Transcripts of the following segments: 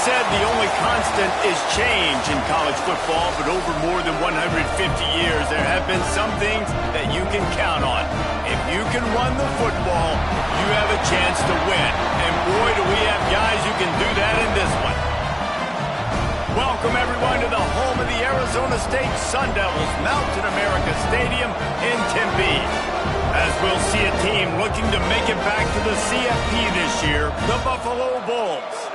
said the only constant is change in college football, but over more than 150 years, there have been some things that you can count on. If you can run the football, you have a chance to win. And boy, do we have guys who can do that in this one. Welcome, everyone, to the home of the Arizona State Sun Devils, Mountain America Stadium in Tempe. As we'll see a team looking to make it back to the CFP this year, the Buffalo Bulls.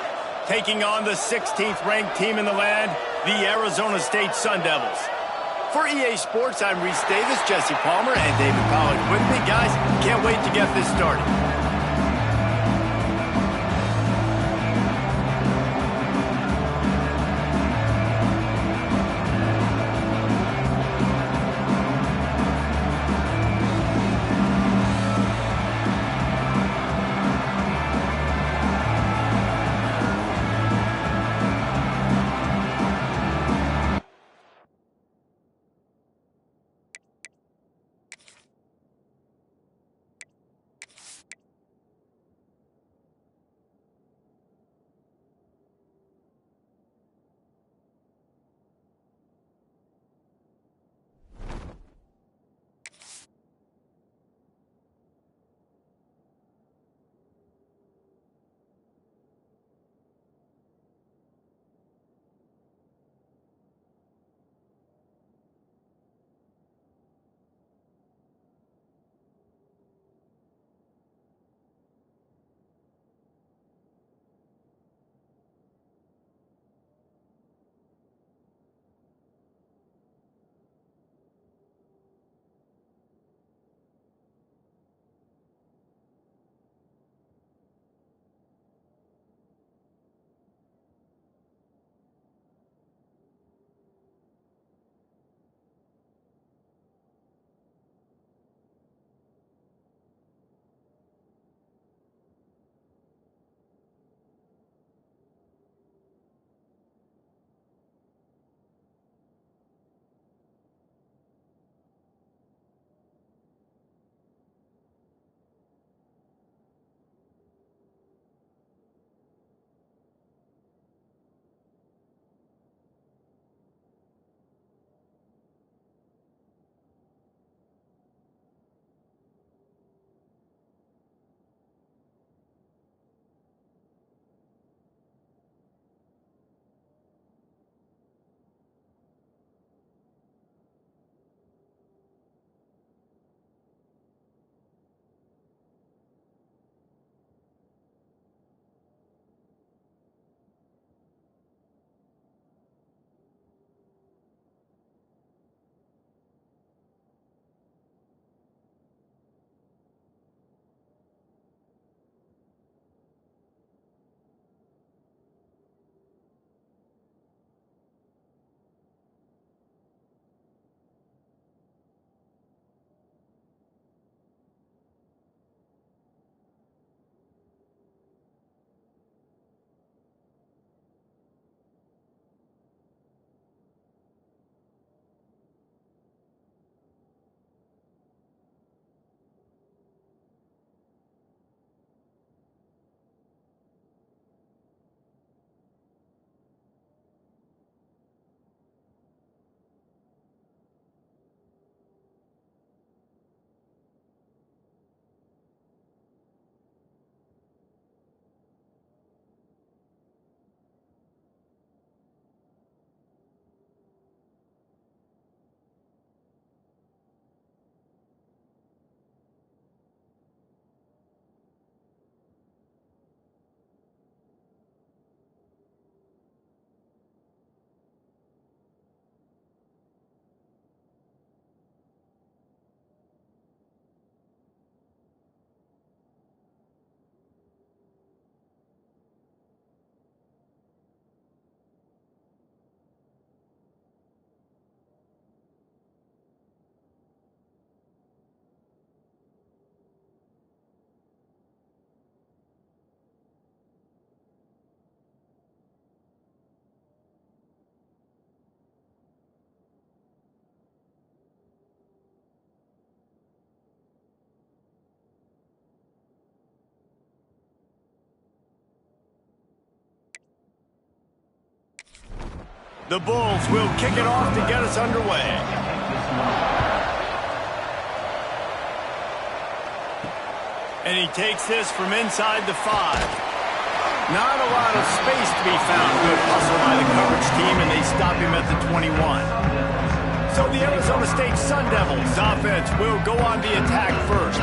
Taking on the 16th ranked team in the land, the Arizona State Sun Devils. For EA Sports, I'm Reese Davis, Jesse Palmer, and David Pollack with me. Guys, can't wait to get this started. The Bulls will kick it off to get us underway. And he takes this from inside the 5. Not a lot of space to be found. Good hustle by the coverage team, and they stop him at the 21. So the Arizona State Sun Devils offense will go on the attack first.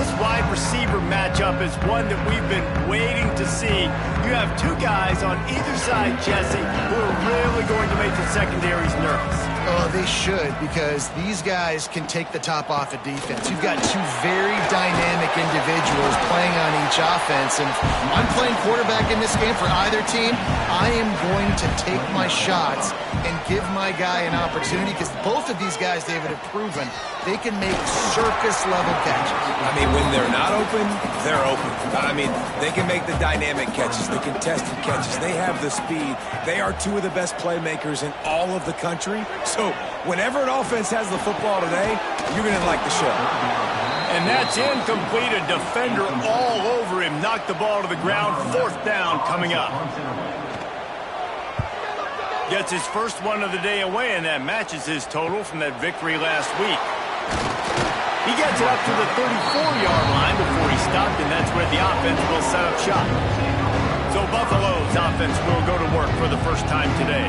This wide receiver matchup is one that we've been waiting to see. You have two guys on either side, Jesse, who are really going to make the secondaries nervous. Oh, they should, because these guys can take the top off of defense. You've got two very dynamic individuals playing on each offense, and if I'm playing quarterback in this game for either team, I am going to take my shots and give my guy an opportunity, because both of these guys, David, have proven they can make circus-level catches. I mean, when they're not open, they're open. I mean, they can make the dynamic catches, the contested catches. They have the speed. They are two of the best playmakers in all of the country. So whenever an offense has the football today, you're going to like the show. And that's incomplete. A defender all over him. Knocked the ball to the ground. 4th down coming up. Gets his first one of the day away, and that matches his total from that victory last week. He gets it up to the 34-yard line before he stopped, and that's where the offense will set up shop. So Buffalo's offense will go to work for the first time today.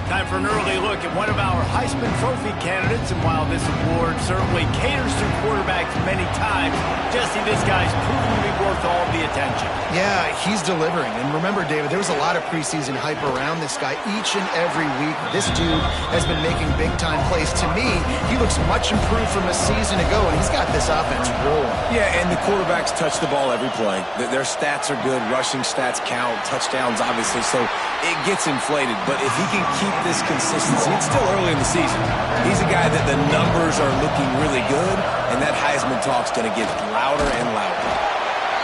Time for an early look at one of our Heisman Trophy candidates, and while this award certainly caters to quarterbacks many times, Jesse, this guy's proven to be worth all the attention. Yeah, he's delivering. And remember, David, there was a lot of preseason hype around this guy each and every week. This dude has been making big-time plays. To me, he looks much improved from a season ago, and he's got this offense rolling. Yeah, and the quarterbacks touch the ball every play. Their stats are good. Rushing stats count. Touchdowns, obviously. So it gets inflated. But if he can keep this consistency, it's still early in the season. He's a guy that the numbers are looking really good, and that Heisman talk's going to get louder and louder.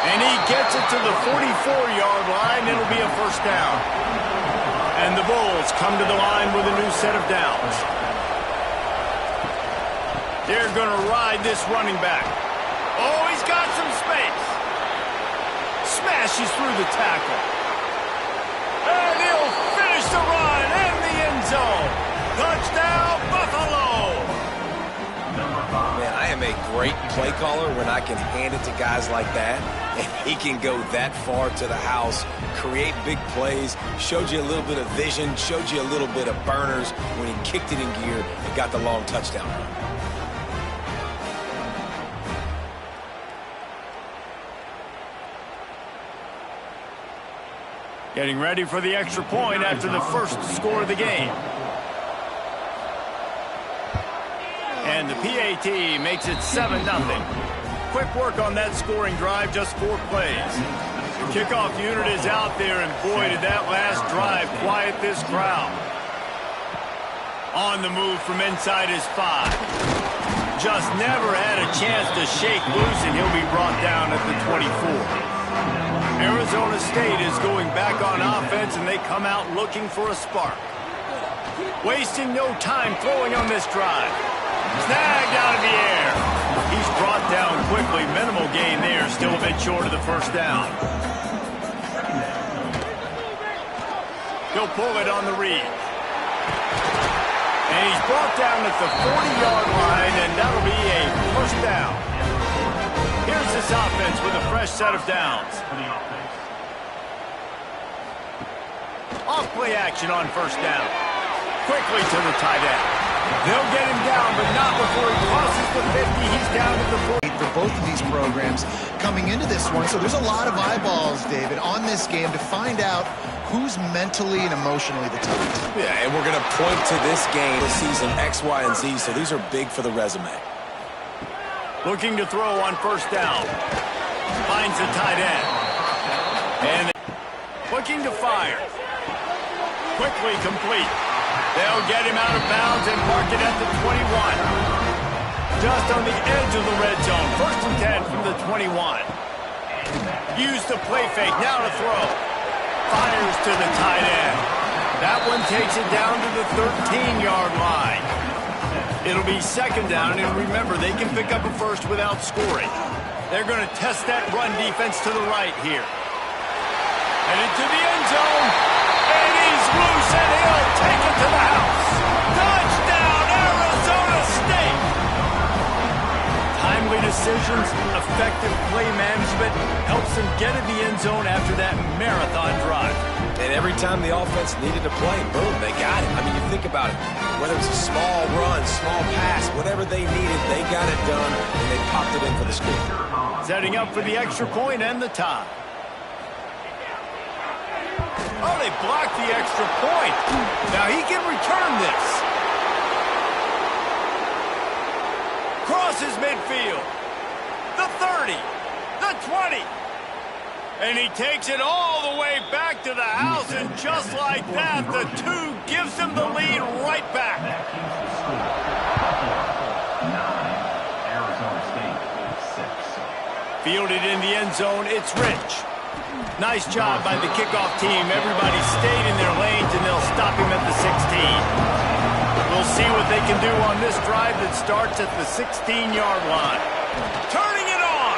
And he gets it to the 44-yard line. It'll be a 1st down. And the Bulls come to the line with a new set of downs. They're going to ride this running back. Oh, he's got some space. Smashes through the tackle. And he'll finish the run in the end zone. Touchdown, Buffalo! Man, I am a great play caller when I can hand it to guys like that, and he can go that far to the house, create big plays, showed you a little bit of vision, showed you a little bit of burners when he kicked it in gear and got the long touchdown run. Getting ready for the extra point after the first score of the game. And the PAT makes it 7-0. Quick work on that scoring drive, just 4 plays. The kickoff unit is out there, and boy, did that last drive quiet this crowd. On the move from inside his 5. Just never had a chance to shake loose, and he'll be brought down at the 24. Arizona State is going back on offense, and they come out looking for a spark. Wasting no time throwing on this drive. Snagged out of the air. He's brought down quickly. Minimal gain there. Still a bit short of the 1st down. He'll pull it on the read. And he's brought down at the 40-yard line, and that'll be a 1st down. Here's this offense with a fresh set of downs. Off play action on 1st down. Quickly to the tight end. They'll get him down, but not before he crosses the 50. He's down to the 40. For both of these programs coming into this one, so there's a lot of eyeballs, David, on this game to find out who's mentally and emotionally the toughest. Yeah, and we're going to point to this game this season, X, Y, and Z, so these are big for the resume. Looking to throw on 1st down. Finds the tight end. And looking to fire. Quickly complete. They'll get him out of bounds and mark it at the 21. Just on the edge of the red zone. 1st and 10 from the 21. Use the play fake. Now to throw. Fires to the tight end. That one takes it down to the 13-yard line. It'll be 2nd down, and remember, they can pick up a 1st without scoring. They're going to test that run defense to the right here. And into the end zone, and he's loose, and he'll take it to the house. Touchdown, Arizona State! Timely decisions, effective play management helps them get in the end zone after that marathon drive. And every time the offense needed to play, boom, they got it. I mean, you think about it. Whether it's a small run, small pass, whatever they needed, they got it done, and they popped it in for the score. Setting up for the extra point and the tie. Oh, they blocked the extra point. Now he can return this. Crosses midfield. The 30. The 20. And he takes it all the way back to the house, and just like that, the 2 gives him the lead right back. Fielded in the end zone, it's Rich. Nice job by the kickoff team. Everybody stayed in their lanes, and they'll stop him at the 16. We'll see what they can do on this drive that starts at the 16-yard line. Turning it on.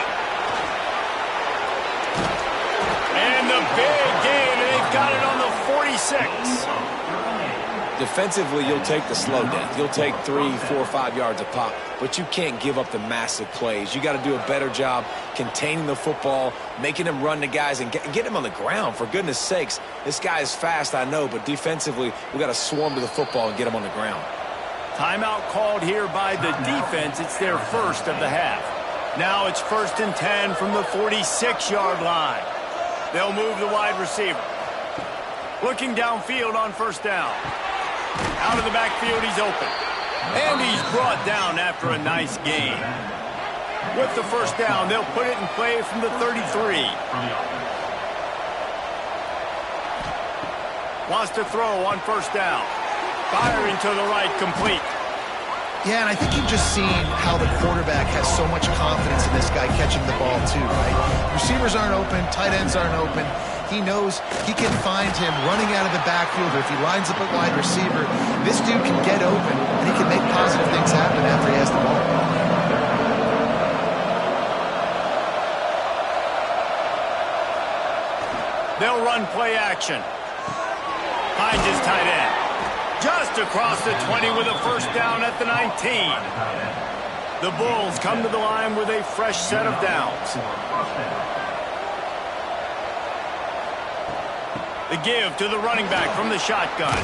And the big gain, and they've got it on the 46. Defensively, you'll take the slow down. You'll take 3, 4, 5 yards a pop, but you can't give up the massive plays. You got to do a better job containing the football, making them run the guys, and get them on the ground. For goodness sakes, this guy is fast, I know, but defensively, we got to swarm to the football and get him on the ground. Timeout called here by the defense. It's their first of the half. Now it's 1st and 10 from the 46-yard line. They'll move the wide receiver. Looking downfield on 1st down. Out of the backfield, he's open. And he's brought down after a nice gain. With the 1st down, they'll put it in play from the 33. Wants to throw on 1st down. Firing to the right, complete. Yeah, and I think you've just seen how the quarterback has so much confidence in this guy catching the ball too, right? Receivers aren't open, tight ends aren't open. He knows he can find him running out of the backfield, or if he lines up at wide receiver, this dude can get open, and he can make positive things happen after he has the ball. They'll run play action. Finds his tight end. Just across the 20 with a 1st down at the 19. The Bulls come to the line with a fresh set of downs. The give to the running back from the shotgun.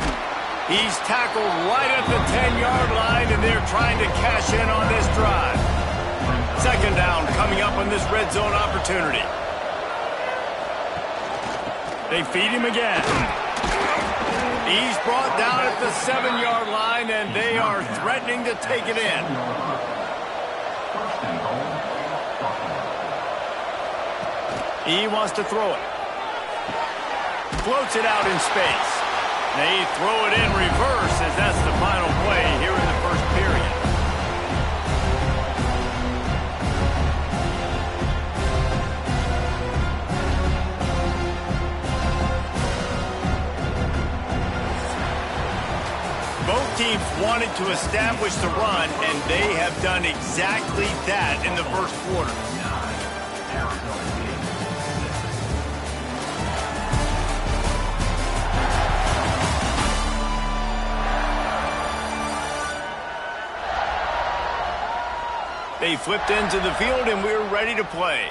He's tackled right at the 10-yard line, and they're trying to cash in on this drive. 2nd down coming up on this red zone opportunity. They feed him again. He's brought down at the 7-yard line, and they are threatening to take it in. He wants to throw it. Floats it out in space. They throw it in reverse as that's the final play here in the 1st period. Both teams wanted to establish the run, and they have done exactly that in the 1st quarter. They flipped into the field, and we're ready to play.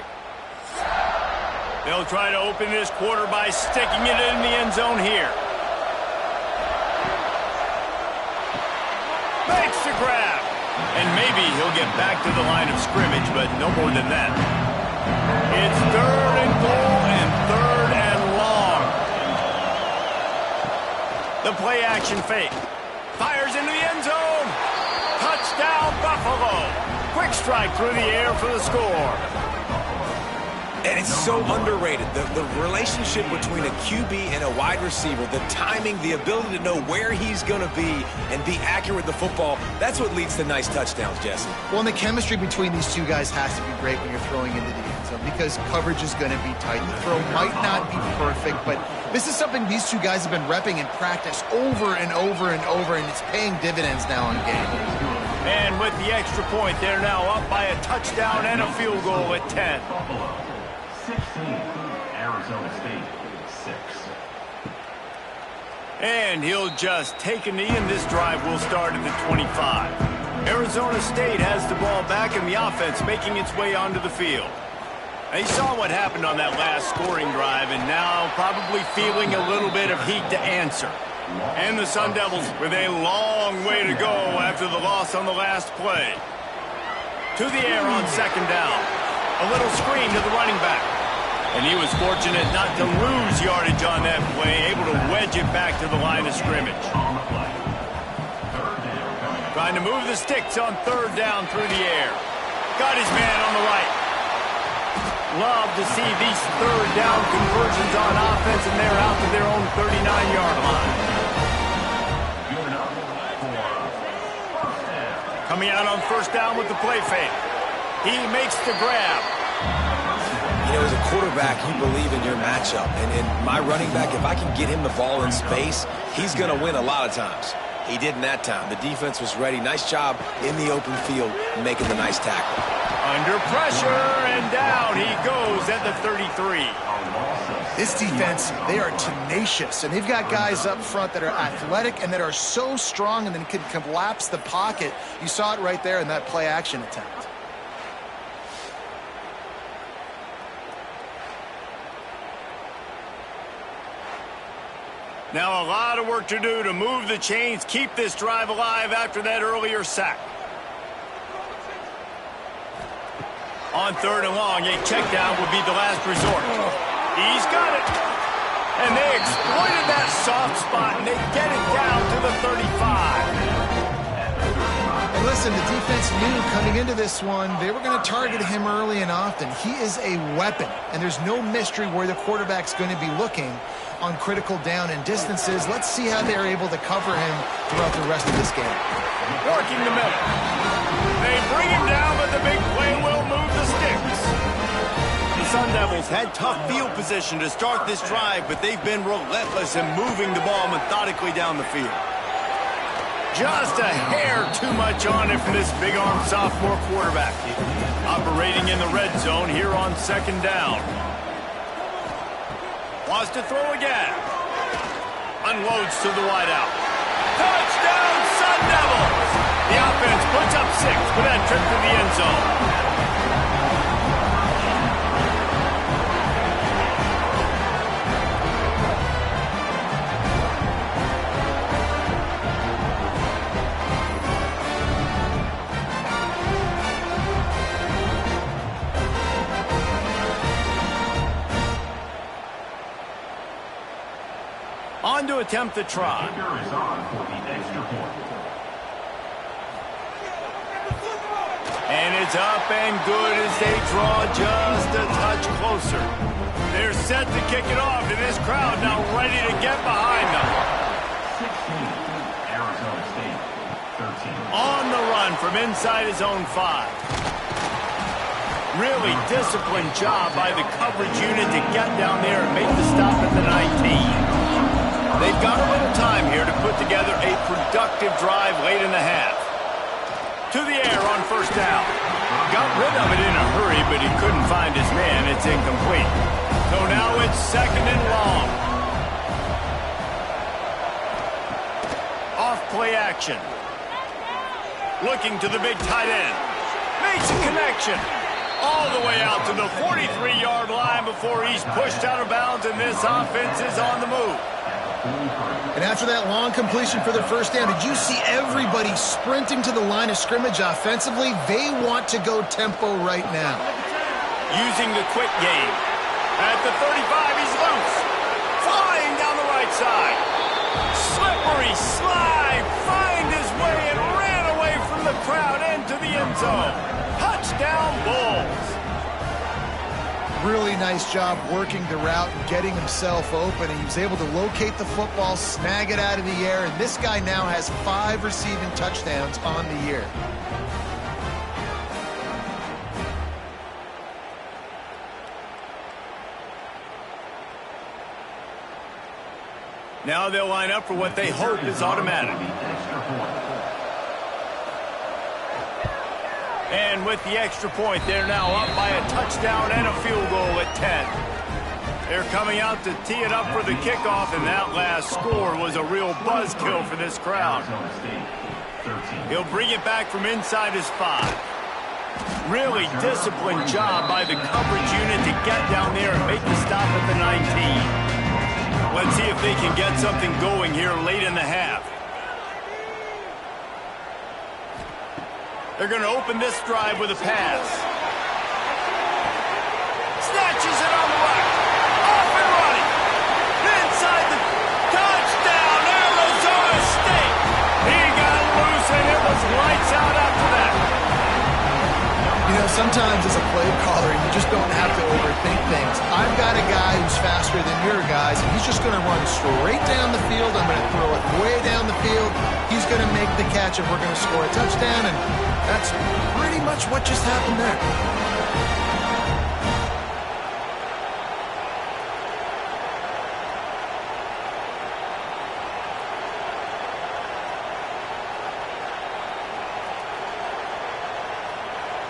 They'll try to open this quarter by sticking it in the end zone here. Makes the grab. And maybe he'll get back to the line of scrimmage, but no more than that. It's 3rd and goal and 3rd and long. The play action fake. Fires into the end zone. Touchdown, Buffalo. Quick strike through the air for the score. And it's so underrated. The relationship between a QB and a wide receiver, the timing, the ability to know where he's going to be and be accurate with the football, that's what leads to nice touchdowns, Jesse. Well, and the chemistry between these two guys has to be great when you're throwing into the end zone because coverage is going to be tight. The throw might not be perfect, but this is something these two guys have been repping in practice over and over and over, and it's paying dividends now in game. And with the extra point, they're now up by a touchdown and a field goal at 10. Buffalo, 16, Arizona State, 6. And he'll just take a knee, and this drive will start at the 25. Arizona State has the ball back in the offense, making its way onto the field. They saw what happened on that last scoring drive, and now probably feeling a little bit of heat to answer. And the Sun Devils with a long way to go after the loss on the last play. To the air on second down. A little screen to the running back. And he was fortunate not to lose yardage on that play, able to wedge it back to the line of scrimmage. Trying to move the sticks on third down through the air. Got his man on the right. Love to see these third down conversions on offense, and they're out to their own 39-yard line. Coming out on first down with the play fake. He makes the grab. You know, as a quarterback, you believe in your matchup. And my running back, if I can get him the ball in space, he's going to win a lot of times. He didn't that time. The defense was ready. Nice job in the open field making the nice tackle. Under pressure, and down he goes at the 33. This defense, they are tenacious, and they've got guys up front that are athletic and that are so strong and then can collapse the pocket. You saw it right there in that play-action attempt. Now a lot of work to do to move the chains, keep this drive alive after that earlier sack. On third and long, a check down would be the last resort. He's got it. And they exploited that soft spot, and they get it down to the 35. And listen, the defense knew coming into this one, they were going to target him early and often. He is a weapon, and there's no mystery where the quarterback's going to be looking on critical down and distances. Let's see how they're able to cover him throughout the rest of this game. Working the middle. They bring him down, but the big play will move the sticks. The Sun Devils had tough field position to start this drive, but they've been relentless in moving the ball methodically down the field. Just a hair too much on it from this big-arm sophomore quarterback. Operating in the red zone here on second down. Wants to throw again. Unloads to the wideout. Touchdown, Sun Devils! The offense puts up 6 for that trip to the end zone. On to attempt the try. And it's up and good as they draw just a touch closer. They're set to kick it off, and this crowd now ready to get behind them. 16, Arizona State, 13. On the run from inside his own 5. Really disciplined job by the coverage unit to get down there and make the stop at the 19. They've got a little time here to put together a productive drive late in the half. To the air on first down. Got rid of it in a hurry, but he couldn't find his man. It's incomplete. So now it's second and long. Off play action. Looking to the big tight end. Makes a connection. All the way out to the 43-yard line before he's pushed out of bounds, and this offense is on the move. And after that long completion for the first down, did you see everybody sprinting to the line of scrimmage offensively? They want to go tempo right now. Using the quick game. At the 35, he's loose. Flying down the right side. Slippery slide. Find his way and ran away from the crowd into the end zone. Touchdown, Bulls. Really nice job working the route and getting himself open. He was able to locate the football, snag it out of the air, and this guy now has 5 receiving touchdowns on the year. Now they'll line up for what they hope is automatic. And with the extra point, they're now up by a touchdown and a field goal at 10. They're coming out to tee it up for the kickoff, and that last score was a real buzzkill for this crowd. He'll bring it back from inside his 5. Really disciplined job by the coverage unit to get down there and make the stop at the 19. Let's see if they can get something going here late in the half. They're going to open this drive with a pass. Snatches it on the right. Off and running. Inside the touchdown, Arizona State. He got loose and it was lights out after that. You know, sometimes as a play caller, you just don't have to overthink things. I've got a guy who's faster than your guys, and he's just going to run straight down the field. I'm going to throw it way down the field. He's going to make the catch, and we're going to score a touchdown, and that's pretty much what just happened there.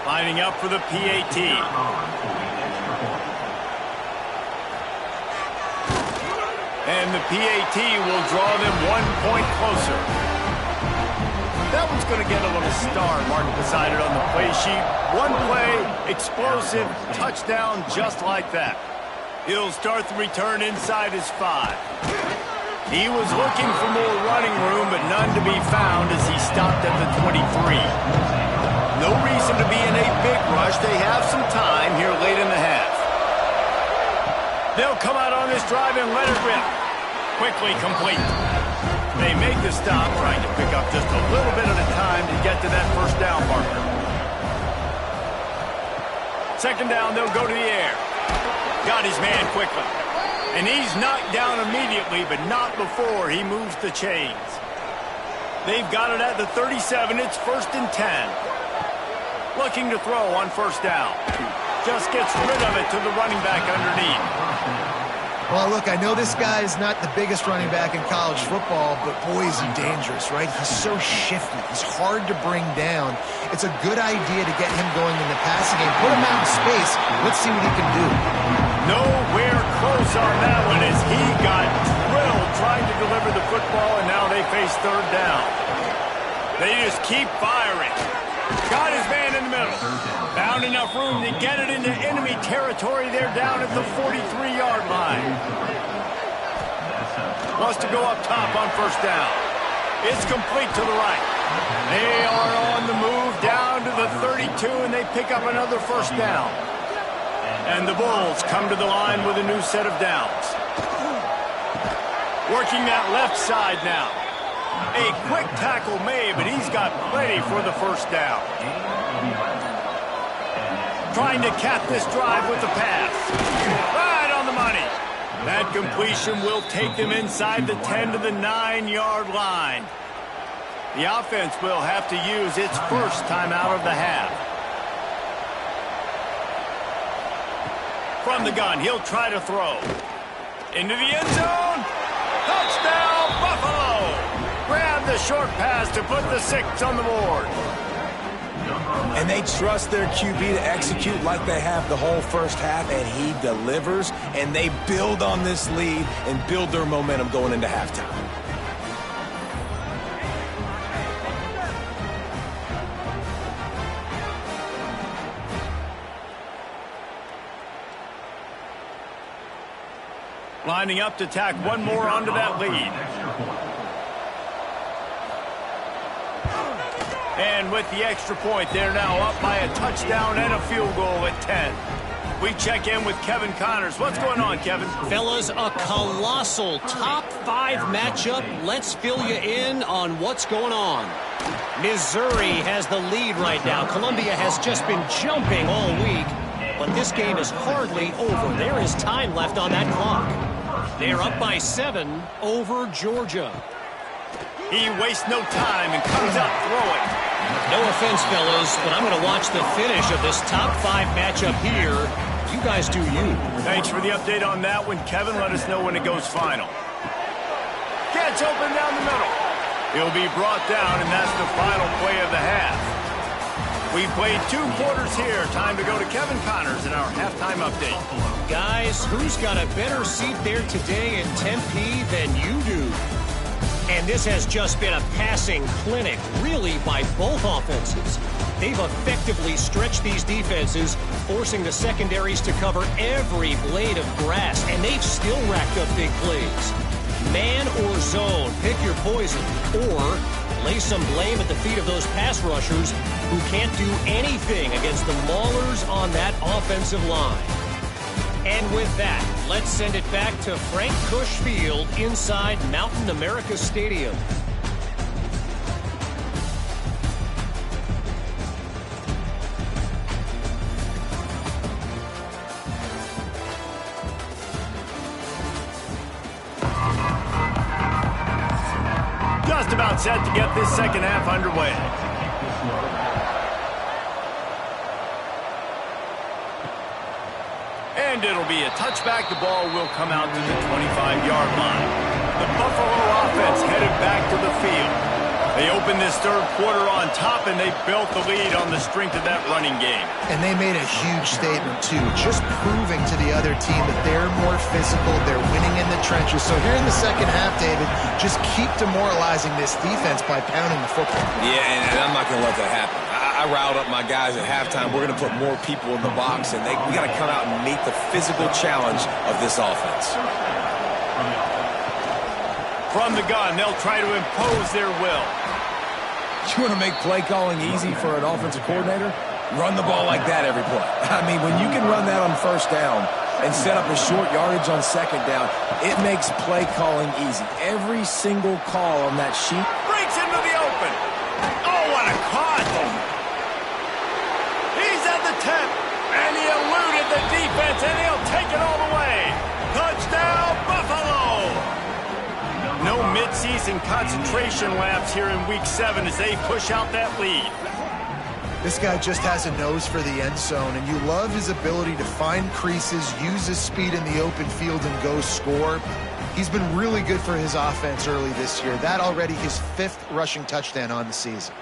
Lining up for the PAT. And the PAT will draw them 1 point closer. That one's going to get a little star marked beside it on the play sheet. One play, explosive, touchdown just like that. He'll start the return inside his 5. He was looking for more running room, but none to be found as he stopped at the 23. No reason to be in a big rush. They have some time here late in the half. They'll come out on this drive and let it rip. Quickly complete. They make the stop, trying to pick up just a little bit at a time to get to that first down marker. Second down, they'll go to the air. Got his man quickly. And he's knocked down immediately, but not before he moves the chains. They've got it at the 37. It's 1st and 10. Looking to throw on first down. Just gets rid of it to the running back underneath. Well, look, I know this guy is not the biggest running back in college football, but boy, is he dangerous, right? He's so shifty. He's hard to bring down. It's a good idea to get him going in the passing game. Put him out in space. Let's see what he can do. Nowhere close on that one as he got drilled trying to deliver the football, and now they face third down. They just keep firing. Got his man in the middle. Found enough room to get it into enemy territory. They're down at the 43-yard line. Wants to go up top on first down. It's complete to the right. They are on the move down to the 32, and they pick up another first down. And the Bulls come to the line with a new set of downs. Working that left side now. A quick tackle made, but he's got plenty for the first down. Trying to cap this drive with the pass. Right on the money. That completion will take them inside the 10 to the 9-yard line. The offense will have to use its first timeout of the half. From the gun, he'll try to throw. Into the end zone. Touchdown, Buffalo. Grab the short pass to put the 6 on the board. And they trust their QB to execute like they have the whole first half, and he delivers, and they build on this lead and build their momentum going into halftime. Lining up to tack one more onto that lead. And with the extra point, they're now up by a touchdown and a field goal at 10. We check in with Kevin Connors. What's going on, Kevin? Fellas, a colossal top 5 matchup. Let's fill you in on what's going on. Missouri has the lead right now. Columbia has just been jumping all week. But this game is hardly over. There is time left on that clock. They're up by 7 over Georgia. He wastes no time and comes up throwing. No offense, fellas, but I'm going to watch the finish of this top 5 matchup here. You guys do you. Thanks for the update on that one, Kevin. Let us know when it goes final. Gets open down the middle. He'll be brought down, and that's the final play of the half. We've played 2 quarters here. Time to go to Kevin Connors in our halftime update. Guys, who's got a better seat there today in Tempe than you do? And this has just been a passing clinic, really, by both offenses. They've effectively stretched these defenses, forcing the secondaries to cover every blade of grass, and they've still racked up big plays. Man or zone, pick your poison, or lay some blame at the feet of those pass rushers who can't do anything against the maulers on that offensive line. And with that, let's send it back to Frank Cush Field inside Mountain America Stadium. Just about set to get this second half underway. And it'll be a touchback. The ball will come out to the 25-yard line. The Buffalo offense headed back to the field. They opened this third quarter on top, and they built the lead on the strength of that running game. And they made a huge statement, too, just proving to the other team that they're more physical, they're winning in the trenches. So here in the second half, David, just keep demoralizing this defense by pounding the football. Yeah, and I'm not going to let that happen. I riled up my guys at halftime. We're going to put more people in the box, and we got to come out and meet the physical challenge of this offense. From the gun, they'll try to impose their will. You want to make play calling easy for an offensive coordinator? Run the ball like that every play. I mean, when you can run that on first down and set up a short yardage on second down, it makes play calling easy. Every single call on that sheet Breaks into the open. Oh, what a caught. He's at the 10, and he eluded the defense, and he'll take it all the way. Touchdown, Buffalo! No mid-season concentration laps here in Week 7 as they push out that lead. This guy just has a nose for the end zone, and you love his ability to find creases, use his speed in the open field, and go score. He's been really good for his offense early this year. That already his 5th rushing touchdown on the season.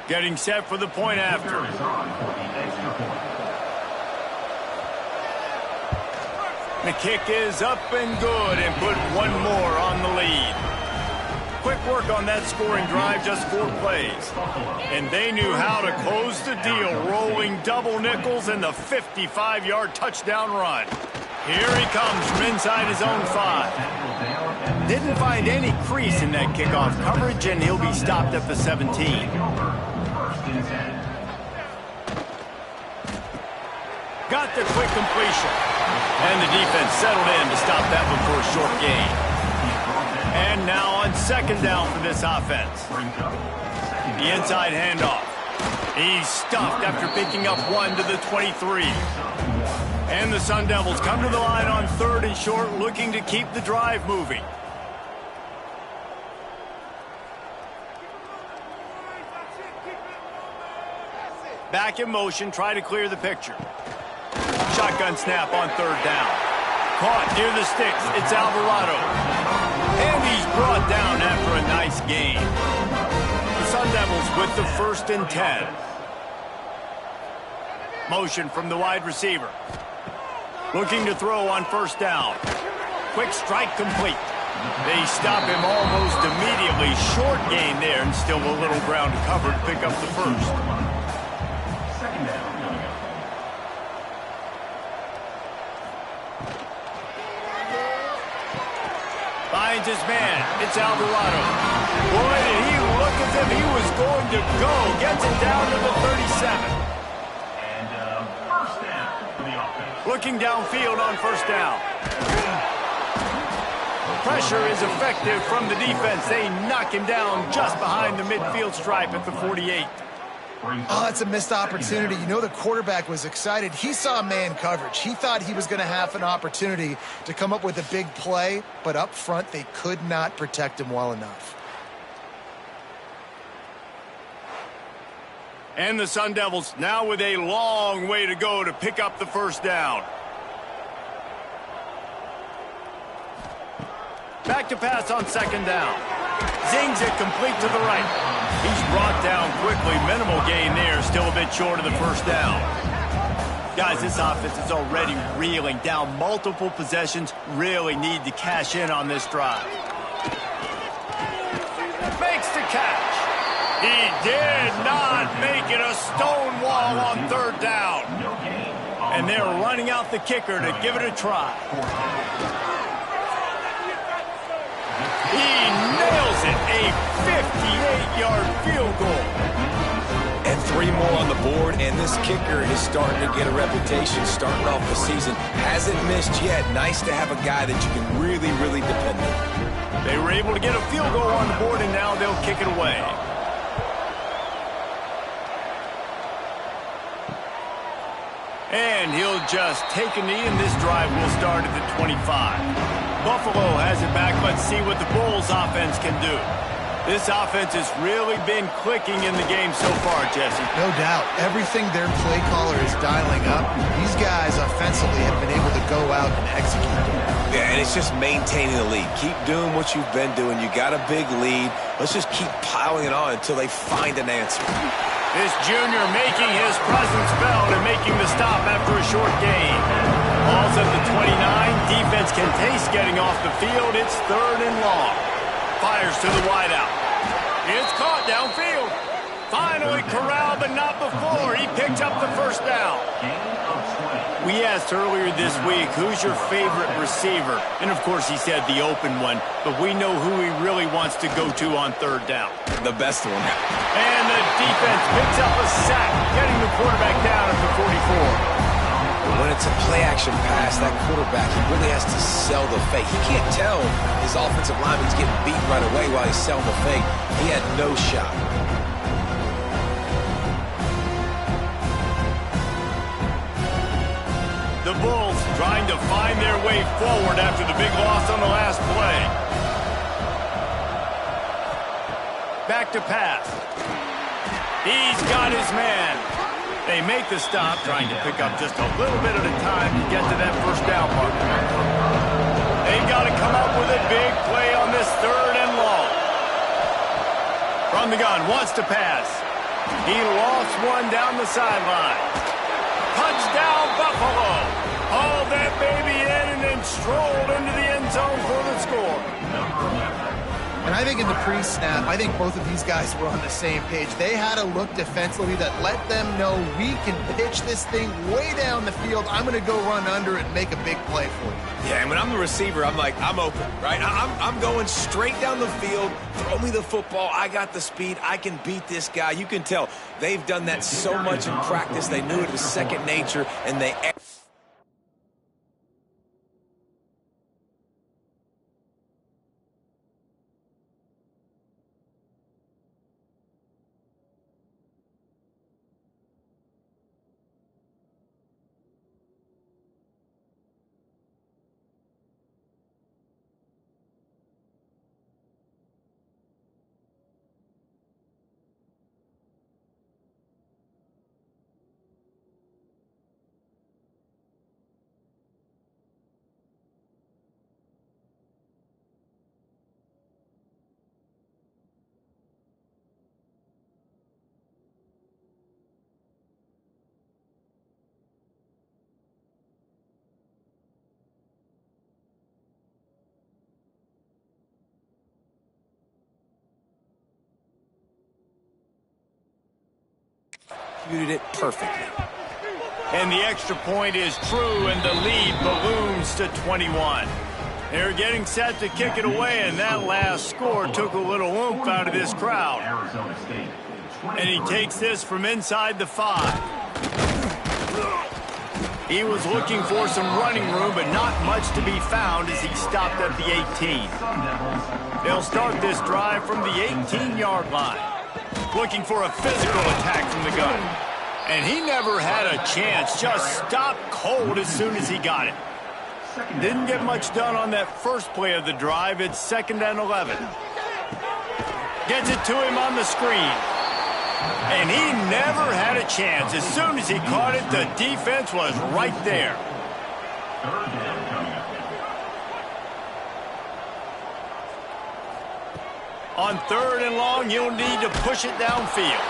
Getting set for the point after. The kick is up and good, and put one more on the lead. Quick work on that scoring drive, just 4 plays. And they knew how to close the deal, rolling double nickels and the 55-yard touchdown run. Here he comes from inside his own 5. Didn't find any crease in that kickoff coverage, and he'll be stopped at the 17. Got the quick completion. And the defense settled in to stop that one for a short gain. And now on second down for this offense. The inside handoff. He's stuffed after picking up 1 to the 23. And the Sun Devils come to the line on 3rd and short, looking to keep the drive moving. Back in motion, try to clear the picture. Shotgun snap on 3rd down. Caught near the sticks. It's Alvarado. And he's brought down after a nice gain. The Sun Devils with the 1st and 10. Motion from the wide receiver. Looking to throw on 1st down. Quick strike complete. They stop him almost immediately. Short gain there, and still a little ground to cover to pick up the 1st. Finds his man. It's Alvarado. Boy, did he look as if he was going to go. Gets it down to the 37. And first down for the offense. Looking downfield on 1st down. Pressure is effective from the defense. They knock him down just behind the midfield stripe at the 48. Oh, that's a missed opportunity. You know the quarterback was excited. He saw man coverage. He thought he was going to have an opportunity to come up with a big play, but up front they could not protect him well enough. And the Sun Devils now with a long way to go to pick up the 1st down. Back to pass on 2nd down. Zings it complete to the right. He's brought down quickly. Minimal gain there. Still a bit short of the first down. Guys, this offense is already reeling down multiple possessions. Really need to cash in on this drive. Makes the catch. He did not make it a stone wall on third down. And they're running out the kicker to give it a try. He nails it. A 58-yard field goal. And 3 more on the board, and this kicker is starting to get a reputation starting off the season. Hasn't missed yet. Nice to have a guy that you can really, really depend on. They were able to get a field goal on the board, and now they'll kick it away. And he'll just take a knee, and this drive will start at the 25. Buffalo has it back. Let's see what the Bulls offense can do. This offense has really been clicking in the game so far, Jesse. No doubt. Everything their play caller is dialing up, these guys offensively have been able to go out and execute. Yeah, and it's just maintaining the lead. Keep doing what you've been doing. You got a big lead. Let's just keep piling it on until they find an answer. This junior making his presence felt and making the stop after a short gain. Ball's at the 29. Defense can taste getting off the field. It's 3rd and long. Fires to the wideout. It's caught downfield. Finally corralled, but not before. He picked up the first down. We asked earlier this week, who's your favorite receiver? And, of course, he said the open one. But we know who he really wants to go to on 3rd down. The best one. And the defense picks up a sack, getting the quarterback down at the 44. When it's a play-action pass, that quarterback, he really has to sell the fake. He can't tell his offensive lineman's getting beat right away while he's selling the fake. He had no shot. The Bulls trying to find their way forward after the big loss on the last play. Back to pass. He's got his man. They make the stop, trying to pick up just a little bit at a time to get to that first down mark. They've got to come up with a big play on this 3rd and long. From the gun, wants to pass. He lost one down the sideline. Touchdown, Buffalo. Hauled that baby in and then strolled into the end zone for the score. And I think in the pre-snap, I think both of these guys were on the same page. They had a look defensively that let them know we can pitch this thing way down the field. I'm going to go run under it and make a big play for you. Yeah, and when I'm the receiver, I'm like, I'm open, right? I'm going straight down the field. Throw me the football. I got the speed. I can beat this guy. You can tell they've done that so much in practice. They knew it was second nature, and they... executed it perfectly. And the extra point is true, and the lead balloons to 21. They're getting set to kick it away, and that last score took a little oomph out of this crowd. And he takes this from inside the 5. He was looking for some running room, but not much to be found as he stopped at the 18. They'll start this drive from the 18-yard line. Looking for a physical attack from the gun. And he never had a chance, just stopped cold as soon as he got it. Didn't get much done on that first play of the drive. It's 2nd and 11. Gets it to him on the screen. And he never had a chance. As soon as he caught it, the defense was right there. On 3rd and long, you'll need to push it downfield.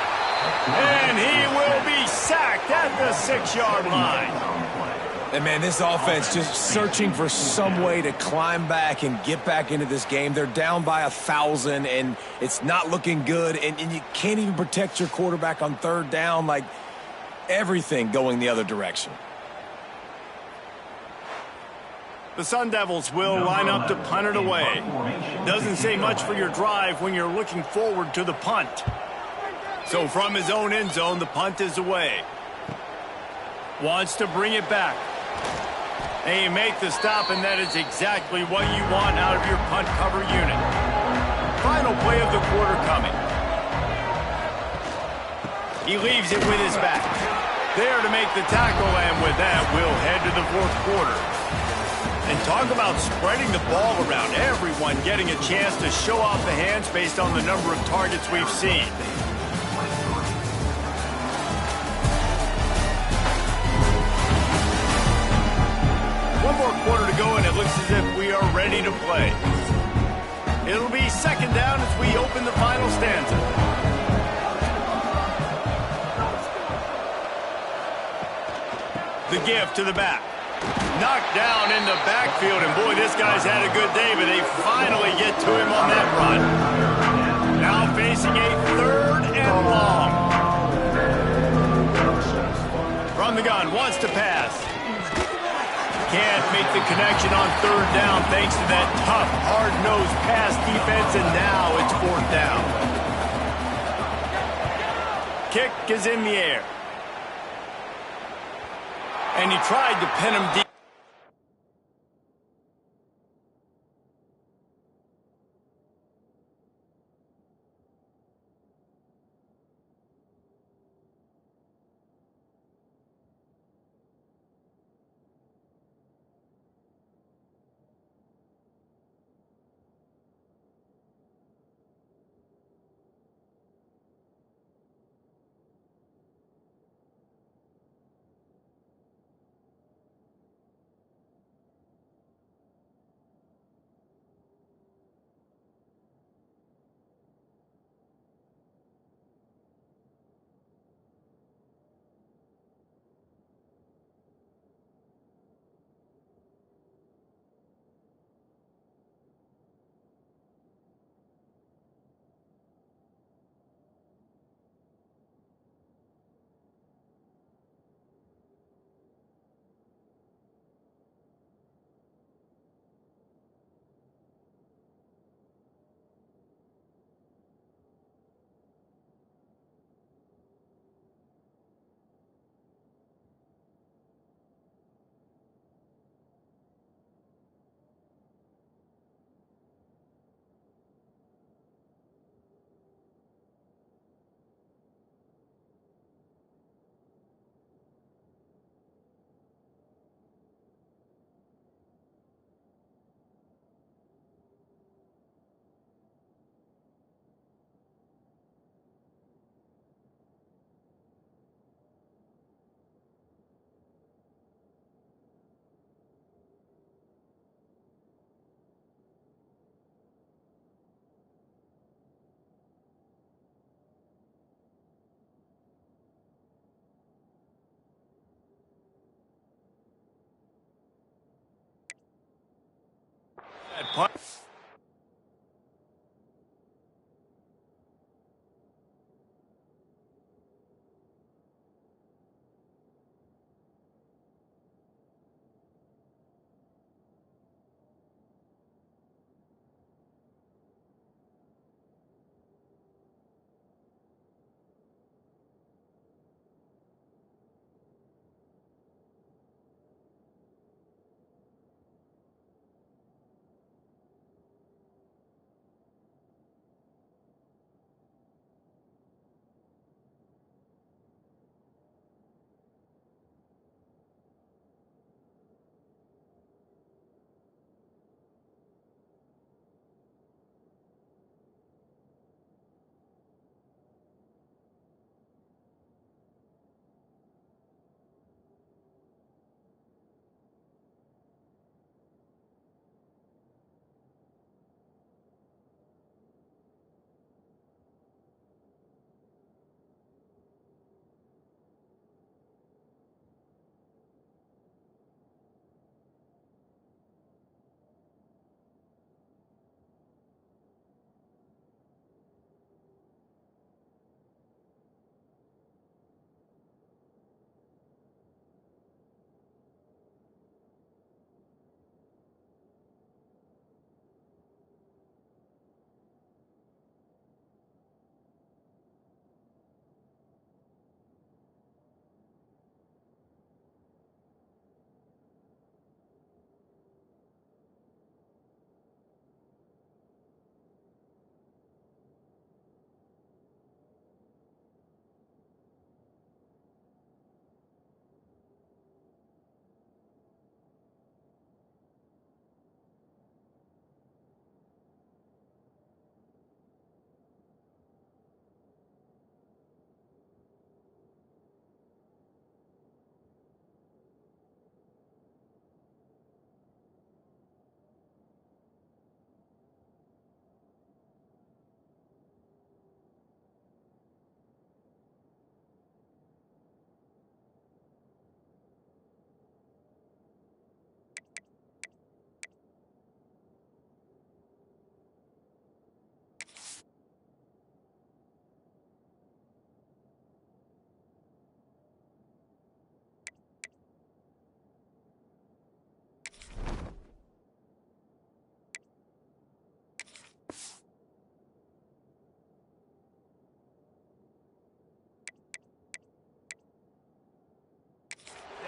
And he will be sacked at the 6-yard line. And, man, this offense just searching for some way to climb back and get back into this game. They're down by 1,000, and it's not looking good. And you can't even protect your quarterback on 3rd down. Like, everything going the other direction. The Sun Devils will line up to punt it away. Doesn't say much for your drive when you're looking forward to the punt. So from his own end zone, the punt is away. Wants to bring it back. And you make the stop, and that is exactly what you want out of your punt cover unit. Final play of the quarter coming. He leaves it with his back. There to make the tackle, and with that, we'll head to the 4th quarter. And talk about spreading the ball around. Everyone getting a chance to show off the hands based on the number of targets we've seen. One more quarter to go, and it looks as if we are ready to play. It'll be 2nd down as we open the final stanza. The give to the back. Knocked down in the backfield, and boy, this guy's had a good day, but they finally get to him on that run. Now facing a 3rd and long. From the gun, wants to pass. Can't make the connection on 3rd down thanks to that tough, hard-nosed pass defense, and now it's 4th down. Kick is in the air. And he tried to pin him deep.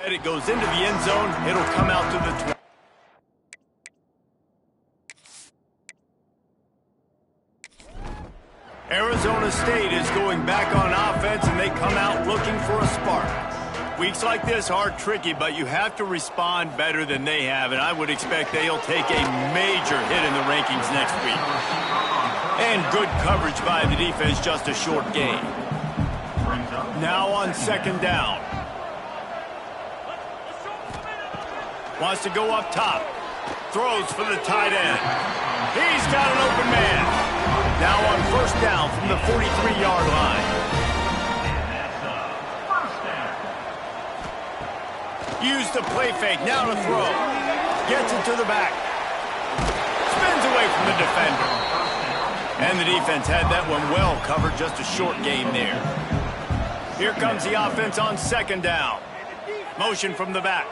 It goes into the end zone. It'll come out to the 20. Arizona State is going back on offense, and they come out looking for a spark. Weeks like this are tricky, but you have to respond better than they have, and I would expect they'll take a major hit in the rankings next week. And good coverage by the defense, just a short gain. Now on second down. Wants to go up top. Throws for the tight end. He's got an open man. Now on first down from the 43-yard line. Use the play fake. Now to throw. Gets it to the back. Spins away from the defender. And the defense had that one well covered. Just a short gain there. Here comes the offense on second down. Motion from the back.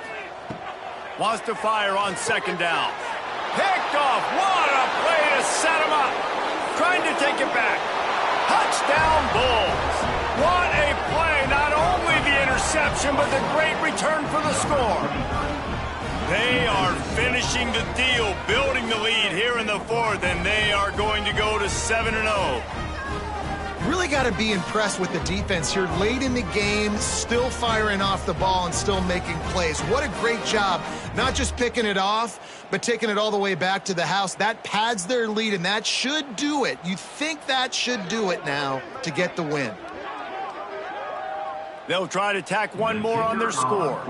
Wants to fire on second down. Picked off. What a play to set him up. Trying to take it back. Touchdown, Bulls. What a play. Not only the interception, but the great return for the score. They are finishing the deal, building the lead here in the fourth, and they are going to go to 7-0. Really got to be impressed with the defense here late in the game, still firing off the ball and still making plays. What a great job, not just picking it off, but taking it all the way back to the house. That pads their lead, and that should do it. You think that should do it now to get the win. They'll try to tack one more on their score.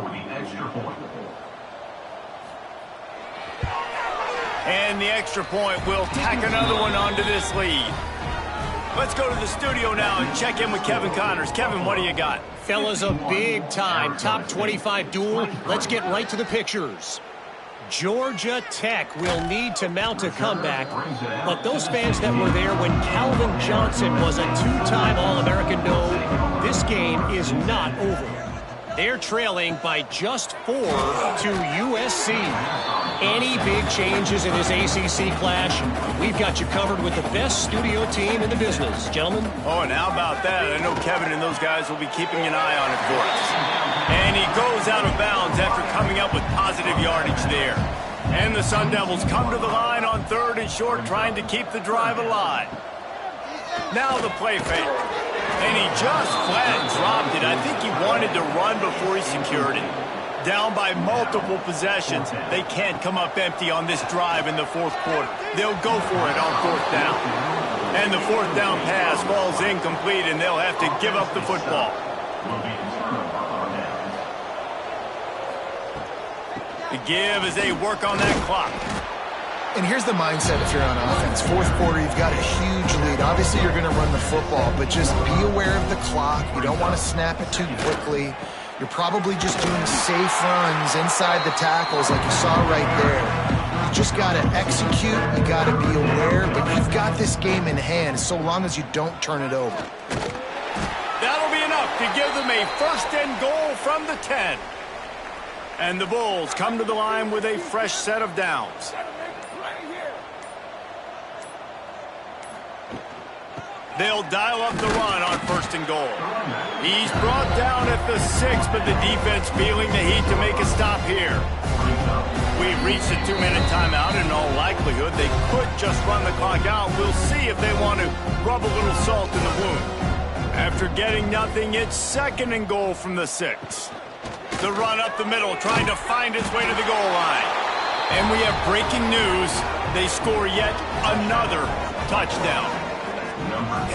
And the extra point will tack another one onto this lead. Let's go to the studio now and check in with Kevin Connors. Kevin, what do you got? Fellas, a big-time top 25 duel. Let's get right to the pictures. Georgia Tech will need to mount a comeback, but those fans that were there when Calvin Johnson was a two-time All-American know this game is not over. They're trailing by just 4 to USC. Any big changes in this ACC clash, we've got you covered with the best studio team in the business. Gentlemen? Oh, and how about that? I know Kevin and those guys will be keeping an eye on it for us. And he goes out of bounds after coming up with positive yardage there. And the Sun Devils come to the line on third and short, trying to keep the drive alive. Now the play fake. And he just flat dropped it. I think he wanted to run before he secured it. Down by multiple possessions. They can't come up empty on this drive in the fourth quarter. They'll go for it on fourth down. And the fourth down pass falls incomplete, and they'll have to give up the football. The give as they work on that clock. And here's the mindset if you're on offense. Fourth quarter, you've got a huge lead. Obviously, you're going to run the football, but just be aware of the clock. You don't want to snap it too quickly. You're probably just doing safe runs inside the tackles like you saw right there. You just got to execute. You got to be aware, but you've got this game in hand so long as you don't turn it over. That'll be enough to give them a first and goal from the 10. And the Bulls come to the line with a fresh set of downs. They'll dial up the run on first and goal. He's brought down at the 6, but the defense feeling the heat to make a stop here. We've reached a 2-minute timeout, and in all likelihood, they could just run the clock out. We'll see if they want to rub a little salt in the wound. After getting nothing, it's second and goal from the 6. The run up the middle, trying to find its way to the goal line. And we have breaking news. They score yet another touchdown.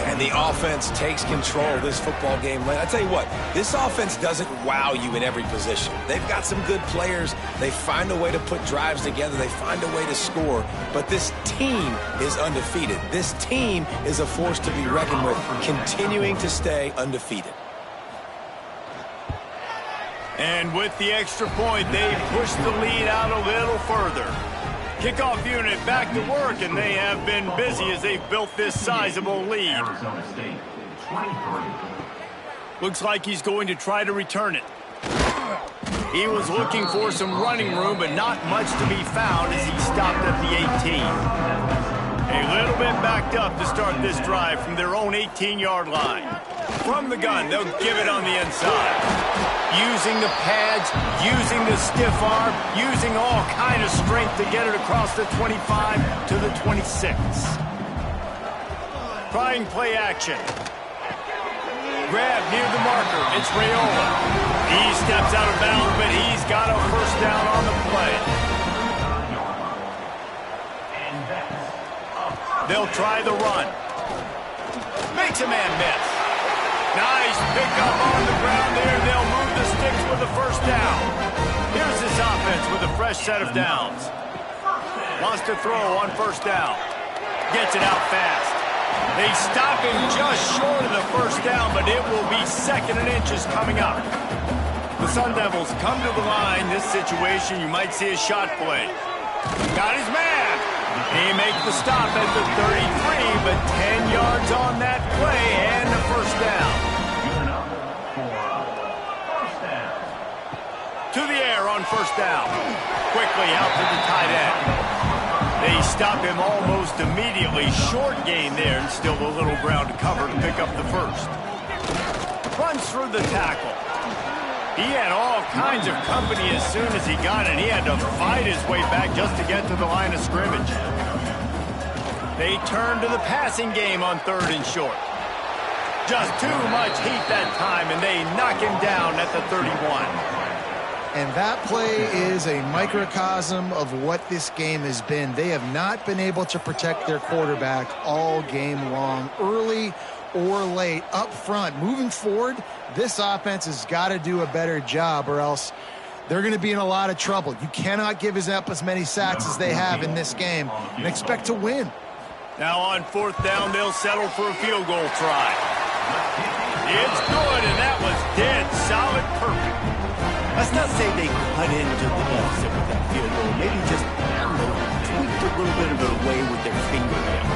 And the offense takes control of this football game. I tell you what, this offense doesn't wow you in every position. They've got some good players. They find a way to put drives together. They find a way to score. But this team is undefeated. This team is a force to be reckoned with, continuing to stay undefeated. And with the extra point, they push the lead out a little further. Kickoff unit back to work, and they have been busy as they've built this sizable lead. Looks like he's going to try to return it. He was looking for some running room, but not much to be found as he stopped at the 18. A little bit backed up to start this drive from their own 18-yard line. From the gun, they'll give it on the inside. using the pads, using the stiff arm, using all kind of strength to get it across the 25 to the 26. Trying play action. Grab near the marker. It's Raiola. He steps out of bounds, but he's got a first down on the play. They'll try the run. Makes a man miss. Nice pickup on the ground there. They'll move the sticks with a first down. Here's this offense with a fresh set of downs. Wants to throw on first down. Gets it out fast. They stop him just short of the first down, but it will be 2nd and inches coming up. The Sun Devils come to the line. This situation, you might see a shot play. Got his man. He makes the stop at the 33, but 10 yards on that play and a first down. To the air on first down. Quickly out to the tight end. They stop him almost immediately. Short gain there, and still a little ground to cover to pick up the first. Runs through the tackle. He had all kinds of company as soon as he got it. He had to fight his way back just to get to the line of scrimmage. They turn to the passing game on 3rd and short. Just too much heat that time, and they knock him down at the 31. And that play is a microcosm of what this game has been. They have not been able to protect their quarterback all game long, early or late, up front. Moving forward, this offense has got to do a better job, or else they're going to be in a lot of trouble. You cannot give up as many sacks as they have in this game and expect to win. Now on 4th down, they'll settle for a field goal try. It's good, and that was dead solid, perfect. Let's not say they cut into the deficit with that field goal. Maybe just, I don't know, tweaked a little bit of it away with their fingernail.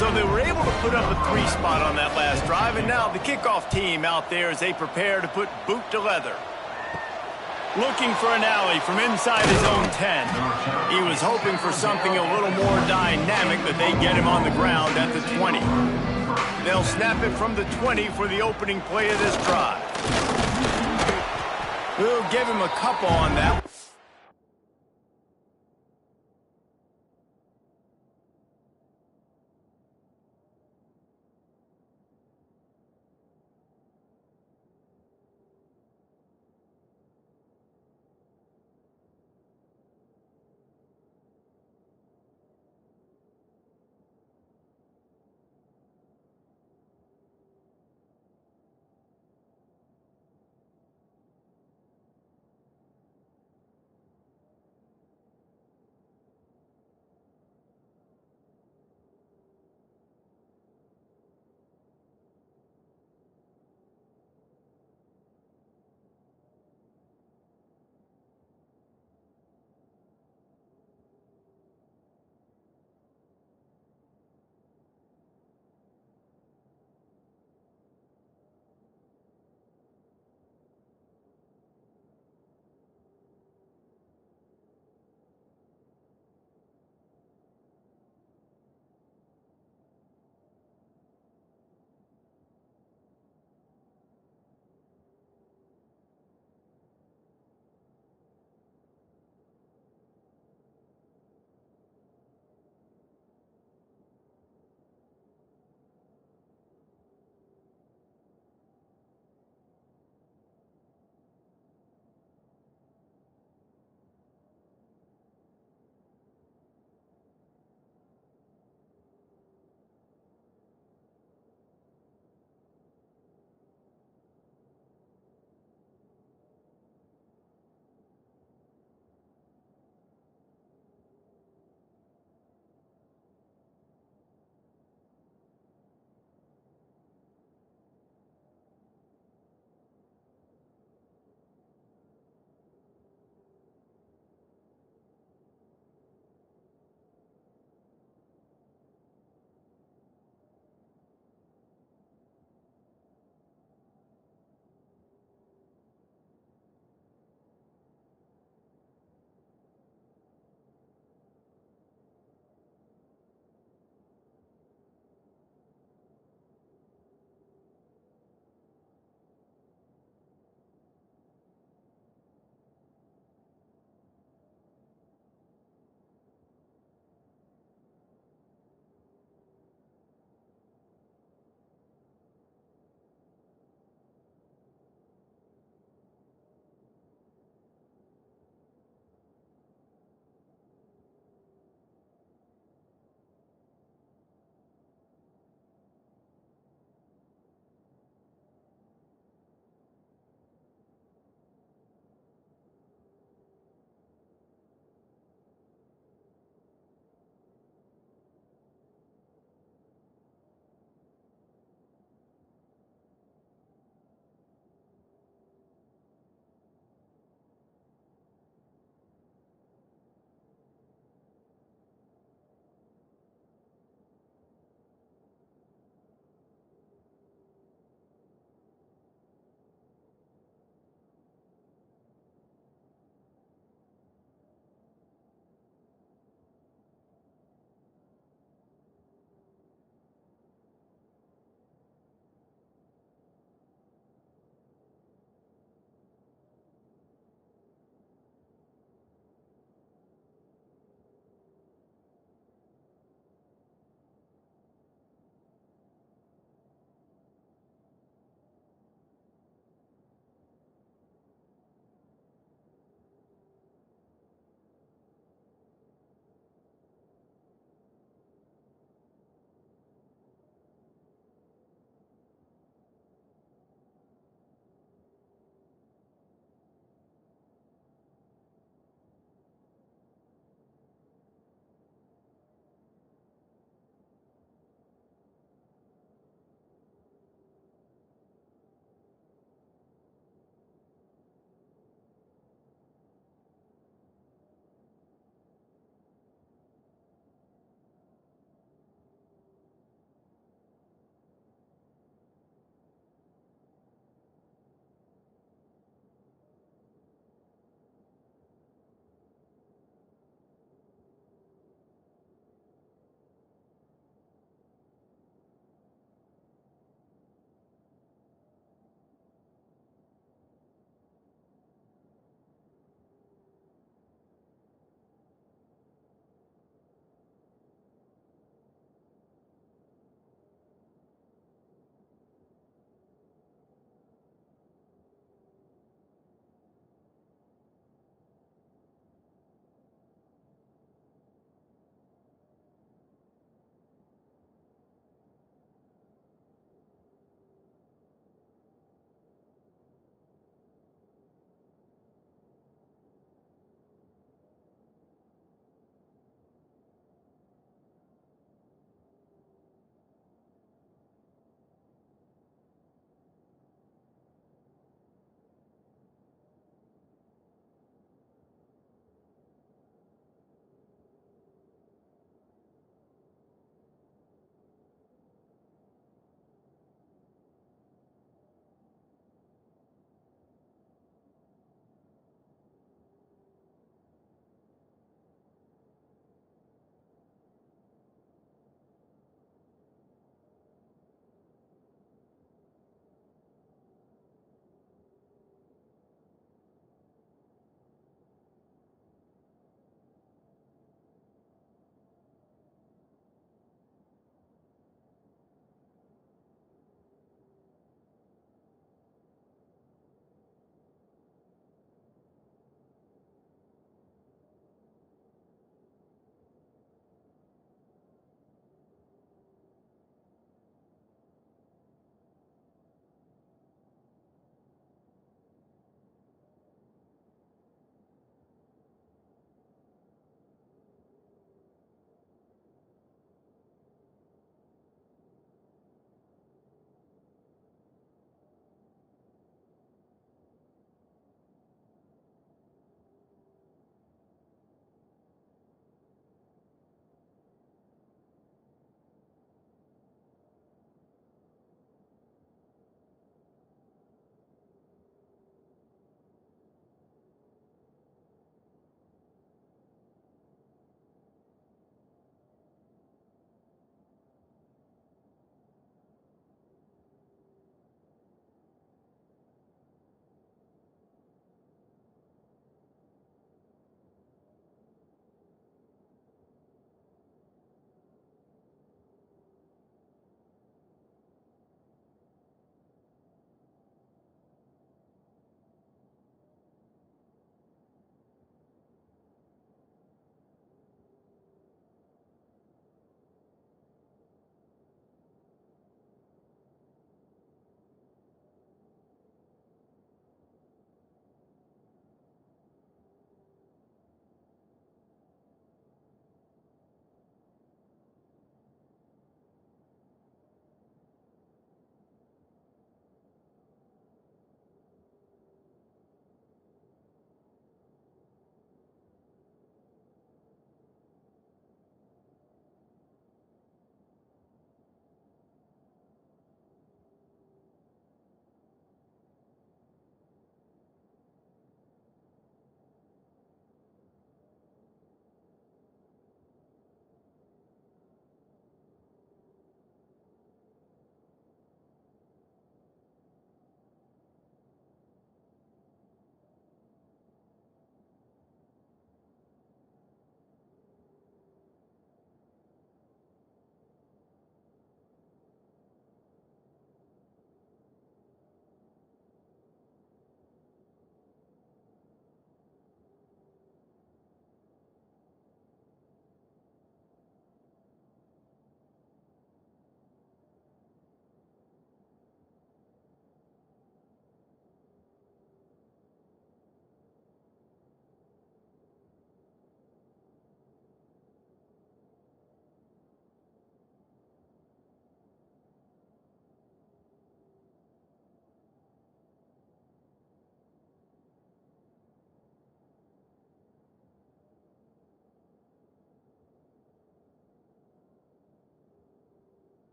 So they were able to put up a 3 spot on that last drive, and now the kickoff team out there as they prepare to put boot to leather. Looking for an alley from inside his own 10. He was hoping for something a little more dynamic, but they get him on the ground at the 20. They'll snap it from the 20 for the opening play of this drive. We'll give him a couple on that.